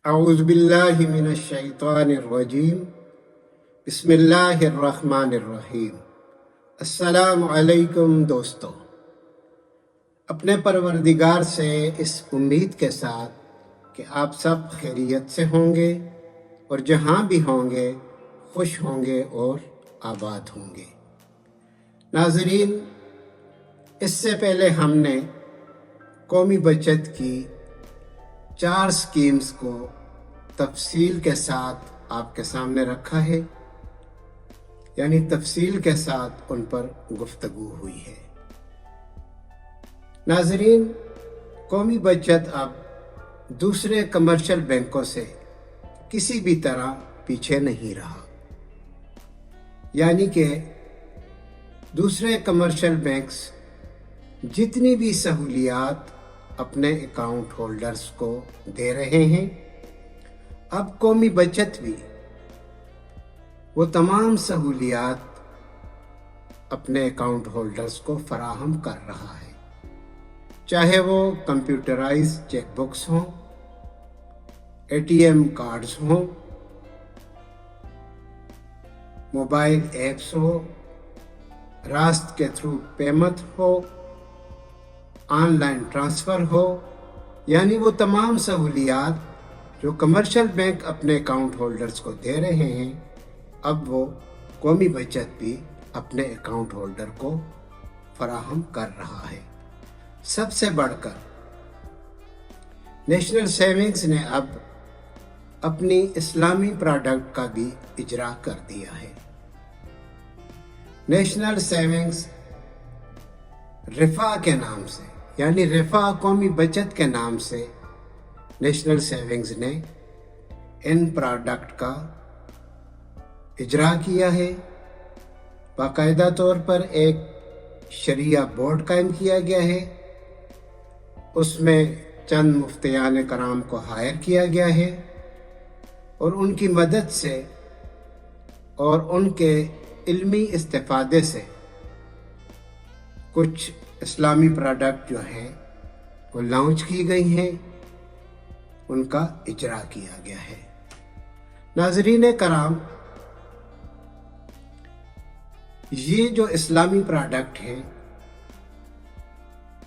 اعوذ باللہ من الشیطان الرجیم بسم اللہ الرحمن الرحیم۔ السلام علیکم دوستو، اپنے پروردگار سے اس امید کے ساتھ کہ آپ سب خیریت سے ہوں گے اور جہاں بھی ہوں گے خوش ہوں گے اور آباد ہوں گے۔ ناظرین، اس سے پہلے ہم نے قومی بچت کی 4 سکیمز کو تفصیل کے ساتھ آپ کے سامنے رکھا ہے، یعنی تفصیل کے ساتھ ان پر گفتگو ہوئی ہے۔ ناظرین، قومی بچت اب دوسرے کمرشل بینکوں سے کسی بھی طرح پیچھے نہیں رہا، یعنی کہ دوسرے کمرشل بینکس جتنی بھی سہولیات اپنے اکاؤنٹ ہولڈرز کو دے رہے ہیں، اب قومی بچت بھی وہ تمام سہولیات اپنے اکاؤنٹ ہولڈرز کو فراہم کر رہا ہے، چاہے وہ کمپیوٹرائز چیک بکس ہوں، ATM کارڈز ہوں، موبائل ایپس ہو، راست کے تھرو پیمنٹ ہو، آن لائن ٹرانسفر ہو، یعنی وہ تمام سہولیات جو کمرشل بینک اپنے اکاؤنٹ ہولڈرز کو دے رہے ہیں، اب وہ قومی بچت بھی اپنے اکاؤنٹ ہولڈر کو فراہم کر رہا ہے۔ سب سے بڑھ کر نیشنل سیونگز نے اب اپنی اسلامی پروڈکٹ کا بھی اجرا کر دیا ہے۔ نیشنل سیونگز رفا کے نام سے، یعنی رفا قومی بچت کے نام سے نیشنل سیونگز نے ان پروڈکٹ کا اجرا کیا ہے۔ باقاعدہ طور پر ایک شریعہ بورڈ قائم کیا گیا ہے، اس میں چند مفتیان کرام کو ہائر کیا گیا ہے، اور ان کی مدد سے اور ان کے علمی استفادے سے کچھ اسلامی پروڈکٹ جو ہیں وہ لانچ کی گئی ہیں، ان کا اجرا کیا گیا ہے۔ ناظرین کرام، یہ جو اسلامی پروڈکٹ ہیں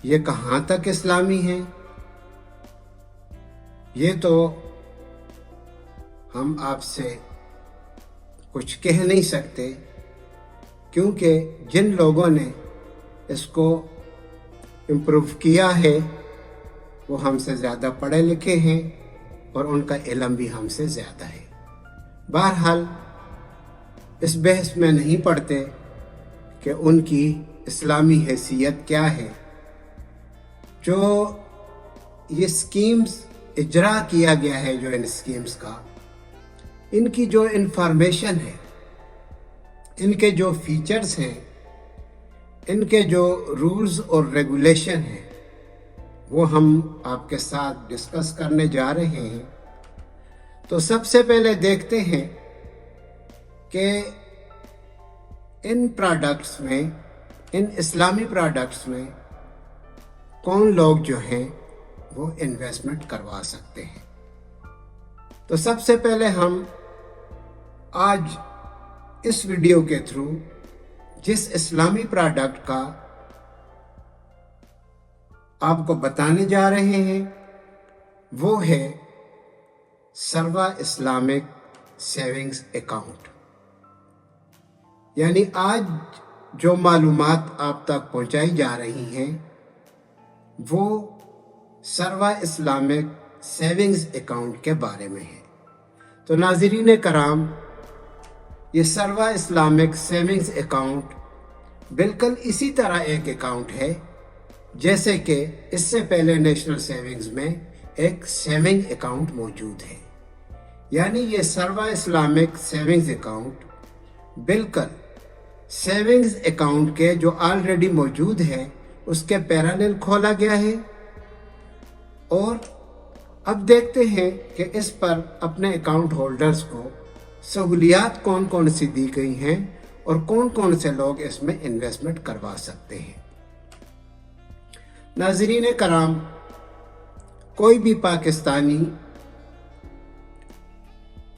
یہ کہاں تک اسلامی ہیں، یہ تو ہم آپ سے کچھ کہہ نہیں سکتے، کیونکہ جن لوگوں نے اس کو امپروو کیا ہے وہ ہم سے زیادہ پڑھے لکھے ہیں اور ان کا علم بھی ہم سے زیادہ ہے۔ بہرحال اس بحث میں نہیں پڑتے کہ ان کی اسلامی حیثیت کیا ہے۔ جو یہ سکیمز اجرا کیا گیا ہے، جو ان سکیمز کا، ان کی جو انفارمیشن ہے، ان کے جو فیچرز ہیں، ان کے جو رولز اور ریگولیشن ہیں، وہ ہم آپ کے ساتھ ڈسکس کرنے جا رہے ہیں۔ تو سب سے پہلے دیکھتے ہیں کہ ان پروڈکٹس میں، ان اسلامی پروڈکٹس میں کون لوگ جو ہیں وہ انویسٹمنٹ کروا سکتے ہیں۔ تو سب سے پہلے ہم آج اس ویڈیو کے تھرو جس اسلامی پروڈکٹ کا آپ کو بتانے جا رہے ہیں وہ ہے سروا اسلامک سیونگز اکاؤنٹ۔ یعنی آج جو معلومات آپ تک پہنچائی جا رہی ہیں وہ سروا اسلامک سیونگز اکاؤنٹ کے بارے میں ہے۔ تو ناظرین کرام، یہ سروا اسلامک سیونگز اکاؤنٹ بالکل اسی طرح ایک اکاؤنٹ ہے جیسے کہ اس سے پہلے نیشنل سیونگز میں ایک سیونگ اکاؤنٹ موجود ہے۔ یعنی یہ سروا اسلامک سیونگز اکاؤنٹ بالکل سیونگز اکاؤنٹ کے جو آلریڈی موجود ہے اس کے پیرالل کھولا گیا ہے، اور اب دیکھتے ہیں کہ اس پر اپنے اکاؤنٹ ہولڈرز کو سہولیات کون کون سی دی گئی ہیں اور کون کون سے لوگ اس میں انویسٹمنٹ کروا سکتے ہیں۔ ناظرین کرام، کوئی بھی پاکستانی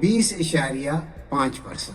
20.5%,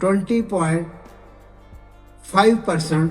20.5%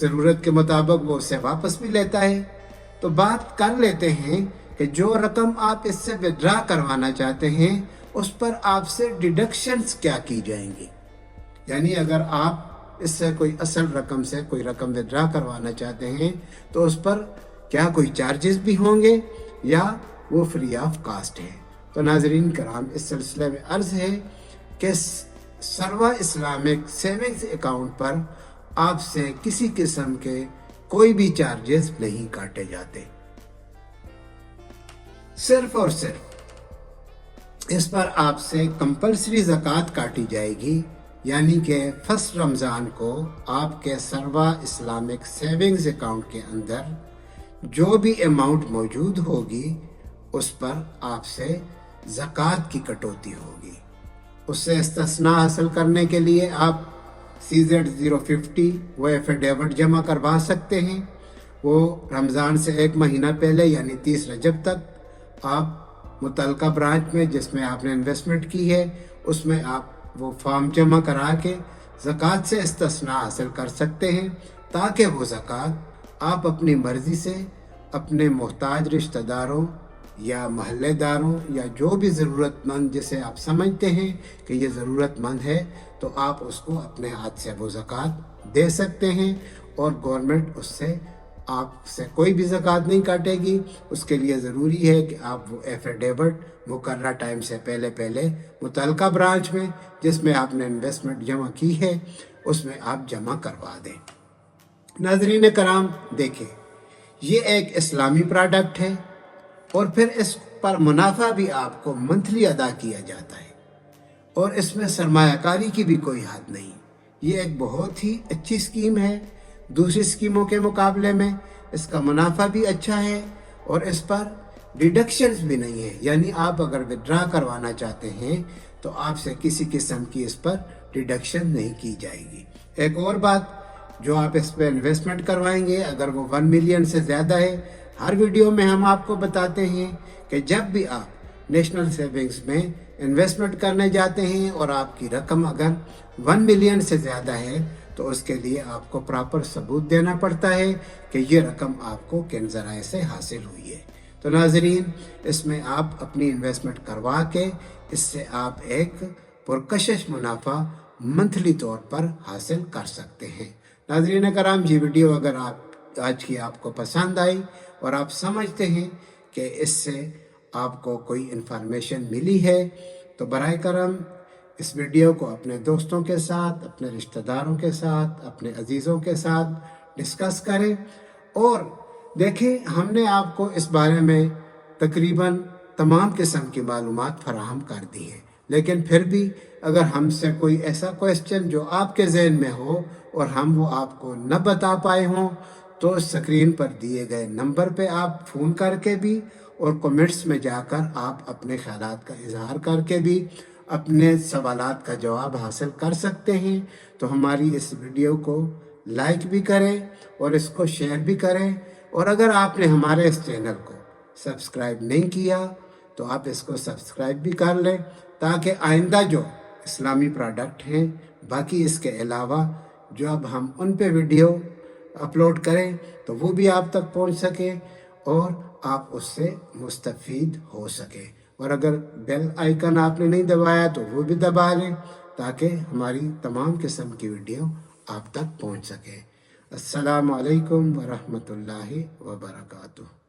ضرورت کے مطابق وہ اسے واپس بھی لیتا ہے۔ تو بات کر لیتے ہیں کہ جو رقم آپ اس سے ودرا کروانا چاہتے ہیں اس پر آپ سے ڈیڈکشنز کیا کی جائیں گی، یعنی اگر آپ اس سے کوئی اصل رقم سے کوئی رقم ودرا کروانا چاہتے ہیں تو اس پر کیا کوئی چارجز بھی ہوں گے یا وہ فری آف کاسٹ ہے۔ تو ناظرین کرام، اس سلسلے میں عرض ہے کہ سروا اسلامک سیونگز اکاؤنٹ پر آپ سے کسی قسم کے کوئی بھی چارجز نہیں کاٹے جاتے، صرف اور صرف اس پر آپ سے کمپلسری زکوٰۃ کاٹی جائے گی، یعنی کہ فرسٹ رمضان کو آپ کے سروا اسلامک سیونگز اکاؤنٹ کے اندر جو بھی اماؤنٹ موجود ہوگی اس پر آپ سے زکوٰۃ کی کٹوتی ہوگی۔ اس سے استثناء حاصل کرنے کے لیے آپ CZ050 وہ ایفیڈیوٹ جمع کروا سکتے ہیں۔ وہ رمضان سے ایک مہینہ پہلے یعنی 30 رجب تک آپ متعلقہ برانچ میں جس میں آپ نے انویسٹمنٹ کی ہے اس میں آپ وہ فارم جمع کرا کے زکوٰۃ سے استثناء حاصل کر سکتے ہیں، تاکہ وہ زکوٰۃ آپ اپنی مرضی سے اپنے محتاج رشتہ داروں یا محلے داروں یا جو بھی ضرورت مند جسے آپ سمجھتے ہیں کہ یہ ضرورت مند ہے تو آپ اس کو اپنے ہاتھ سے وہ زکوٰۃ دے سکتے ہیں، اور گورنمنٹ اس سے آپ سے کوئی بھی زکوٰۃ نہیں کاٹے گی۔ اس کے لیے ضروری ہے کہ آپ وہ ایفیڈیوٹ مقررہ ٹائم سے پہلے متعلقہ برانچ میں جس میں آپ نے انویسٹمنٹ جمع کی ہے اس میں آپ جمع کروا دیں۔ ناظرین کرام دیکھیں، یہ ایک اسلامی پروڈکٹ ہے اور پھر اس پر منافع بھی آپ کو منتھلی ادا کیا جاتا ہے، اور اس میں سرمایہ کاری کی بھی کوئی حد نہیں۔ یہ ایک بہت ہی اچھی اسکیم ہے، دوسری اسکیموں کے مقابلے میں اس کا منافع بھی اچھا ہے اور اس پر ڈیڈکشنز بھی نہیں ہے، یعنی آپ اگر ودرا کروانا چاہتے ہیں تو آپ سے کسی قسم کی اس پر ڈیڈکشن نہیں کی جائے گی۔ ایک اور بات، جو آپ اس پہ انویسٹمنٹ کروائیں گے اگر وہ 1 ملین سے زیادہ ہے، ہر ویڈیو میں ہم آپ کو بتاتے ہیں کہ جب بھی آپ نیشنل سیونگز میں انویسٹمنٹ کرنے جاتے ہیں اور آپ کی رقم اگر 1 ملین سے زیادہ ہے تو اس کے لیے آپ کو پراپر ثبوت دینا پڑتا ہے کہ یہ رقم آپ کو کن ذرائع سے حاصل ہوئی ہے۔ تو ناظرین، اس میں آپ اپنی انویسٹمنٹ کروا کے اس سے آپ ایک پرکشش منافع منتھلی طور پر حاصل کر سکتے ہیں۔ ناظرین کرام، یہ ویڈیو اگر آج کی آپ کو پسند آئی اور آپ سمجھتے ہیں کہ اس سے آپ کو کوئی انفارمیشن ملی ہے تو براہ کرم اس ویڈیو کو اپنے دوستوں کے ساتھ، اپنے رشتہ داروں کے ساتھ، اپنے عزیزوں کے ساتھ ڈسکس کریں، اور دیکھیں ہم نے آپ کو اس بارے میں تقریباً تمام قسم کی معلومات فراہم کر دی ہیں، لیکن پھر بھی اگر ہم سے کوئی ایسا کویسچن جو آپ کے ذہن میں ہو اور ہم وہ آپ کو نہ بتا پائے ہوں تو اسکرین پر دیے گئے نمبر پہ آپ فون کر کے بھی اور کمنٹس میں جا کر آپ اپنے خیالات کا اظہار کر کے بھی اپنے سوالات کا جواب حاصل کر سکتے ہیں۔ تو ہماری اس ویڈیو کو لائک بھی کریں اور اس کو شیئر بھی کریں، اور اگر آپ نے ہمارے اس چینل کو سبسکرائب نہیں کیا تو آپ اس کو سبسکرائب بھی کر لیں، تاکہ آئندہ جو اسلامی پروڈکٹ ہیں باقی اس کے علاوہ جو اب ہم ان پہ ویڈیو اپلوڈ کریں تو وہ بھی آپ تک پہنچ سکے اور آپ اس سے مستفید ہو سکیں۔ اور اگر بیل آئیکن آپ نے نہیں دبایا تو وہ بھی دبا لیں تاکہ ہماری تمام قسم کی ویڈیو آپ تک پہنچ سکے۔ السلام علیکم ورحمۃ اللہ وبرکاتہ۔